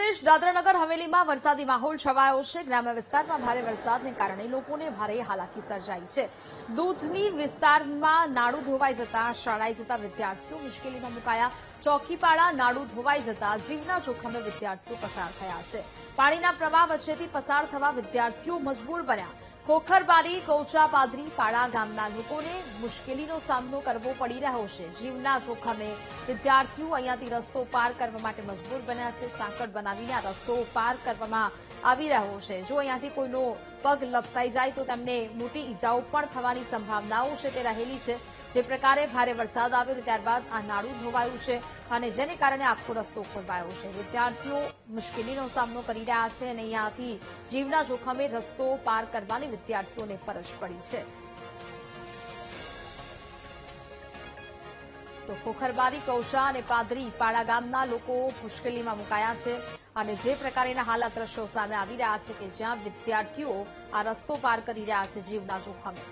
પ્રદેશ દાદરાનગર હવેલીમાં વરસાદી માહોલ છવાયો છે। ગ્રામ્ય વિસ્તારમાં ભારે વરસાદને કારણે લોકોને ભારે હાલાકી સર્જાઈ છે। દૂધની વિસ્તારમાં નાળું ધોવાઈ જતા શાળાએ જતા વિદ્યાર્થીઓ મુશ્કેલીમાં મુકાયા। ચોકીપાડા નાળું ધોવાઈ જતા જીવના જોખમે વિદ્યાર્થીઓ પસાર થયા છે। પાણીના પ્રવાહ વચ્ચેથી પસાર થવા વિદ્યાર્થીઓ મજબૂર બન્યા। ખોખરબારી કૌચા પાદરી પાડા ગામના લોકોને મુશ્કેલીનો સામનો કરવો પડી રહ્યો છે। જીવના જોખમે વિદ્યાર્થીઓ અહીંયાથી રસ્તો પાર કરવા માટે મજબૂર બન્યા છે। સાંકળ બનાવીને આ રસ્તો પાર કરવામાં આવી રહ્યો છે। જો અહીંયાથી કોઈનો પગ લપસાઈ જાય તો તેમને મોટી ઈજાઓ પણ થવાની સંભાવનાઓ છે તે રહેલી છે। જે પ્રકારે ભારે વરસાદ આવ્યો ત્યારબાદ આ નાળું ધોવાયું છે અને જેને કારણે આખો રસ્તો ખોરવાયો છે। વિદ્યાર્થીઓ મુશ્કેલીનો સામનો કરી રહ્યા છે અને અહીંયાથી જીવના જોખમે રસ્તો પાર કરવાની વિદ્યાર્થીઓને ફરજ પડી છે। તો ખોખરબારી કૌચા અને પાદરી પાડા ગામના લોકો મુશ્કેલીમાં મુકાયા છે અને જે પ્રકારના હાલ દ્રશ્યો સામે આવી રહ્યા છે કે જ્યાં વિદ્યાર્થીઓ આ રસ્તો પાર કરી રહ્યા છે જીવના જોખમે।